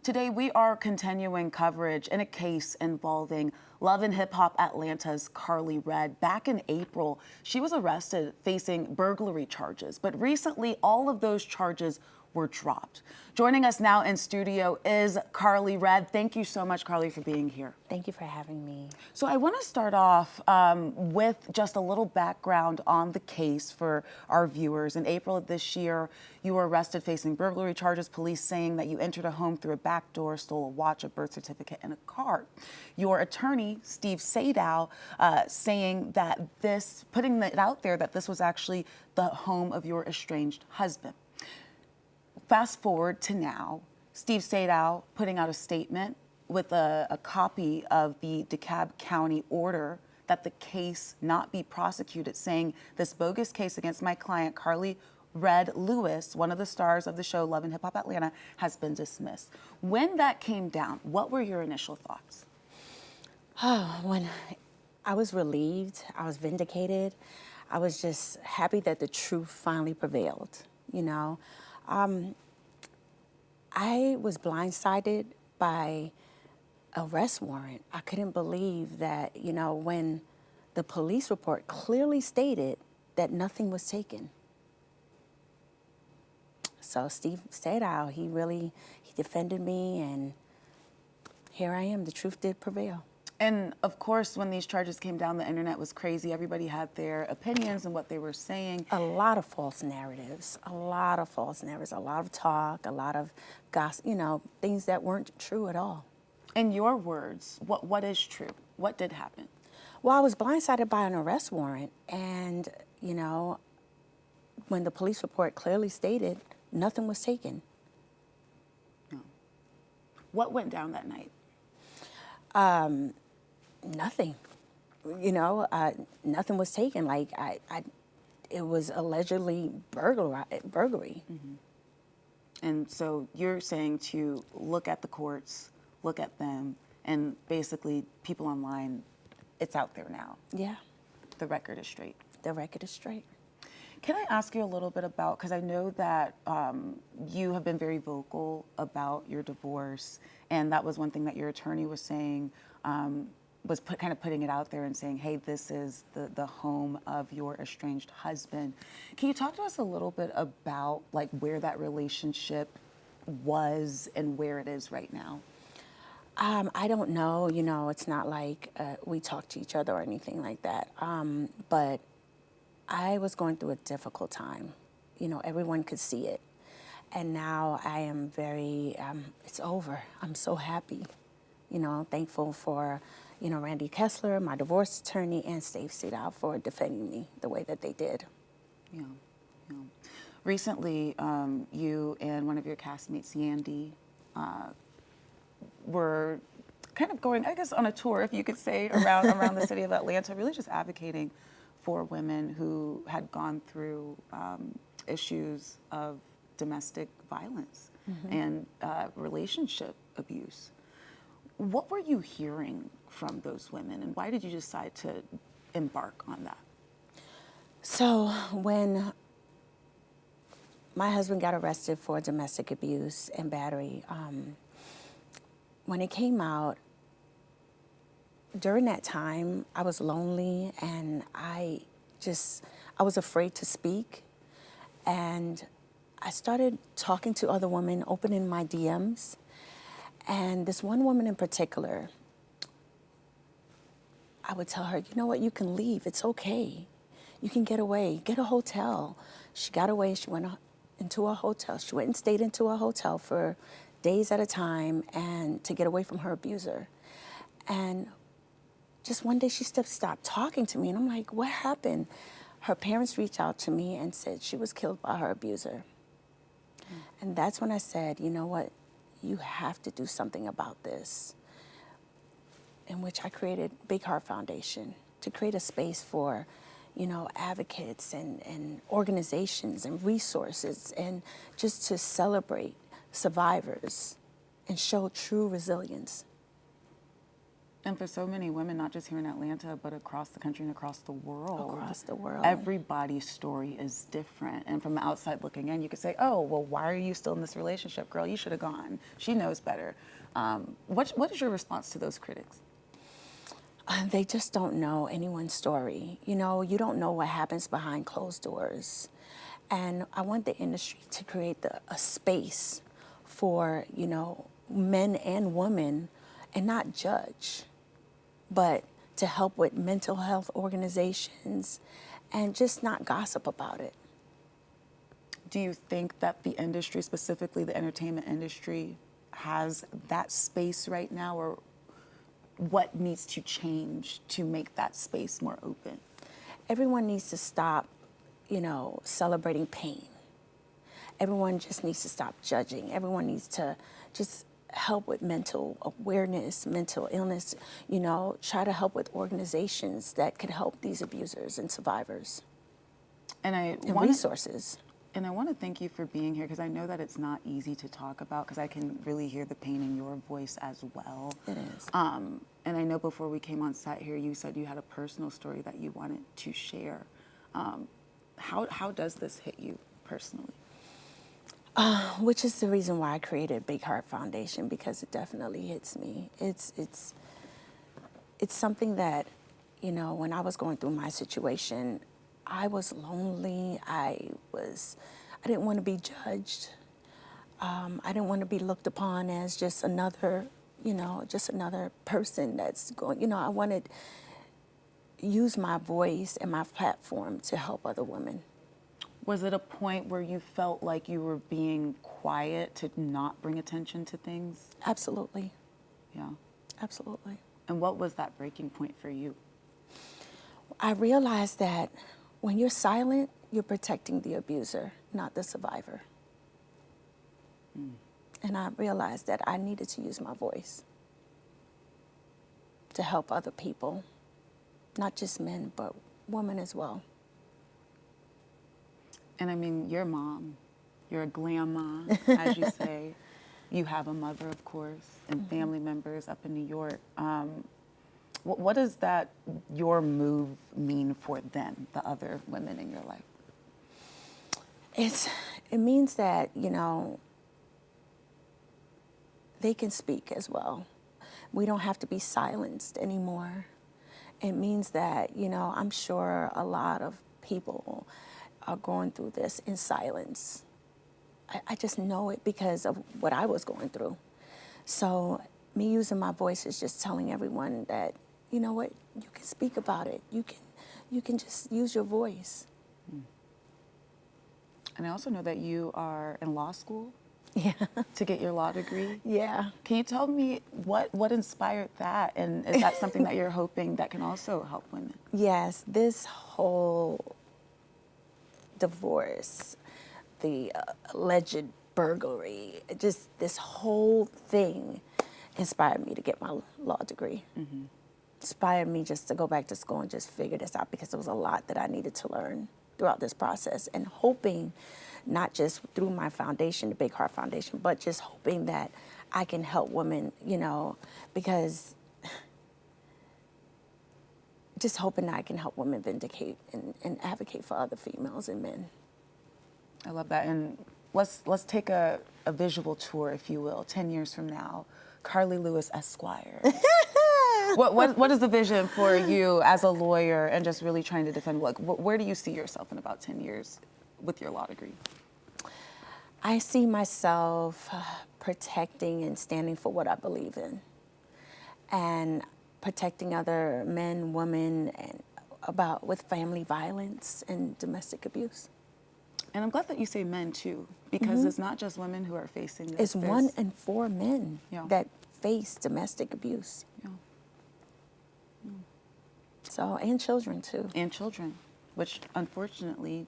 Today, we are continuing coverage in a case involving Love and Hip Hop Atlanta's Karlie Redd. Back in April, she was arrested facing burglary charges, but recently all of those charges were dropped. Joining us now in studio is Karlie Redd. Thank you so much, Karlie, for being here. Thank you for having me. So I want to start off with just a little background on the case for our viewers. In April of this year, you were arrested facing burglary charges, police saying that you entered a home through a back door, stole a watch, a birth certificate, and a card. Your attorney, Steve Sadow, saying that putting it out there that this was actually the home of your estranged husband. Fast forward to now, Steve Sadow putting out a statement with a copy of the DeKalb County order that the case not be prosecuted, saying this bogus case against my client, Karlie Redd Lewis, one of the stars of the show Love and Hip Hop Atlanta, has been dismissed. When that came down, what were your initial thoughts? When I was relieved, I was vindicated. I was just happy that the truth finally prevailed, you know. I was blindsided by arrest warrant. I couldn't believe that, you know, when the police report clearly stated that nothing was taken. So Steve Sadow, he defended me, and here I am. The truth did prevail. And of course, when these charges came down, the internet was crazy. Everybody had their opinions and what they were saying. A lot of false narratives, a lot of talk, a lot of gossip, you know, things that weren't true at all. In your words, what is true? What did happen? Well, I was blindsided by an arrest warrant, and, you know, when the police report clearly stated nothing was taken. No. What went down that night? Nothing. You know, nothing was taken. Like, it was allegedly burglary. Mm-hmm. And so you're saying to look at the courts, look at them, and basically people online, it's out there now. Yeah. The record is straight. The record is straight. Can I ask you a little bit about, because I know that you have been very vocal about your divorce, and that was one thing that your attorney was saying, was kind of putting it out there and saying, hey, this is the home of your estranged husband. Can you talk to us a little bit about like where that relationship was and where it is right now? I don't know, you know, it's not like we talk to each other or anything like that, but I was going through a difficult time. You know, everyone could see it. And now I am it's over. I'm so happy. You know, thankful for, you know, Randy Kessler, my divorce attorney, and Steve Sadow for defending me the way that they did. Yeah, yeah. Recently, you and one of your castmates, Yandy, were kind of going, I guess, on a tour, if you could say, around the city of Atlanta, really just advocating for women who had gone through issues of domestic violence and relationship abuse. What were you hearing from those women, and why did you decide to embark on that? So when my husband got arrested for domestic abuse and battery, when it came out, during that time, I was lonely, and I was afraid to speak. And I started talking to other women, opening my DMs. And this one woman in particular, I would tell her, you know what, you can leave, it's okay. You can get away, get a hotel. She got away, she went into a hotel. She went and stayed into a hotel for days at a time and to get away from her abuser. And just one day she stopped talking to me, and I'm like, what happened? Her parents reached out to me and said she was killed by her abuser. And that's when I said, you know what, you have to do something about this, in which I created Big Heart Foundation to create a space for, you know, advocates and organizations and resources, and just to celebrate survivors and show true resilience. And for so many women, not just here in Atlanta, but across the country and across the world. Across the world. Everybody's story is different. And from the outside looking in, you could say, oh, well, why are you still in this relationship? Girl, you should have gone. She knows better. What is your response to those critics? They just don't know anyone's story. You know, you don't know what happens behind closed doors. And I want the industry to create a space for, you know, men and women, and not judge, but to help with mental health organizations and just not gossip about it. Do you think that the industry, specifically the entertainment industry, has that space right now, or what needs to change to make that space more open? Everyone needs to stop, you know, celebrating pain. Everyone just needs to stop judging. Everyone needs to just help with mental awareness, mental illness, you know, try to help with organizations that could help these abusers and survivors. And resources. And I want to thank you for being here, because I know that it's not easy to talk about, because I can really hear the pain in your voice as well. It is. And I know before we came on set here, you said you had a personal story that you wanted to share. How does this hit you personally? Which is the reason why I created Big Heart Foundation, because it definitely hits me. It's something that, you know, when I was going through my situation, I was lonely. I didn't want to be judged. I didn't want to be looked upon as just another, you know, just another person that's going, you know, I wanted to use my voice and my platform to help other women. Was it a point where you felt like you were being quiet to not bring attention to things? Absolutely. Yeah. Absolutely. And what was that breaking point for you? I realized that when you're silent, you're protecting the abuser, not the survivor. And I realized that I needed to use my voice to help other people, not just men, but women as well. And I mean, you're a mom. You're a glam mom, as you say. You have a mother, of course, and family members up in New York. What does that, your move, mean for them, the other women in your life? It means that, you know, they can speak as well. We don't have to be silenced anymore. It means that, you know, I'm sure a lot of people are going through this in silence. I just know it because of what I was going through. So me using my voice is just telling everyone that, you know what, you can speak about it. You can just use your voice. And I also know that you are in law school. Yeah. To get your law degree. Yeah. Can you tell me what inspired that? And is that something that you're hoping that can also help women? Yes, this whole divorce, the alleged burglary, just this whole thing inspired me to get my law degree. Inspired me just to go back to school and just figure this out, because there was a lot that I needed to learn throughout this process, and hoping not just through my foundation, the Big Heart Foundation, but just hoping that I can help women, you know, because just hoping that I can help women vindicate and advocate for other females and men. I love that. And let's take a visual tour, if you will, 10 years from now. Karlie Lewis Esquire. What is the vision for you as a lawyer and just really trying to defend? Like, where do you see yourself in about 10 years with your law degree? I see myself protecting and standing for what I believe in, and protecting other men, women, and with family violence and domestic abuse. And I'm glad that you say men too, because it's not just women who are facing this. It's 1 in 4 men that face domestic abuse. Yeah. So, and children too. And children, which unfortunately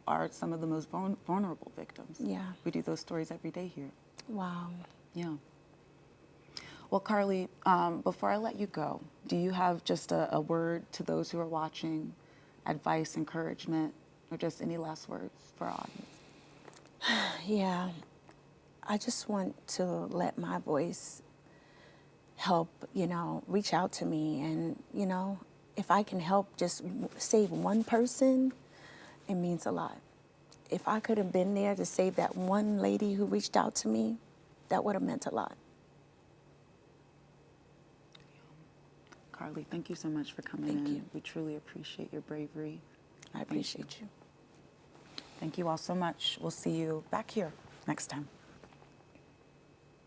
are some of the most vulnerable victims. Yeah. We do those stories every day here. Wow. Yeah. Well, Karlie, before I let you go, do you have just a word to those who are watching, advice, encouragement, or just any last words for our audience? Yeah. I just want to let my voice help, reach out to me. And, if I can help just save one person, it means a lot. If I could have been there to save that one lady who reached out to me, that would have meant a lot. Karlie, thank you so much for coming in. Thank you. We truly appreciate your bravery. I appreciate you. Thank you all so much. We'll see you back here next time.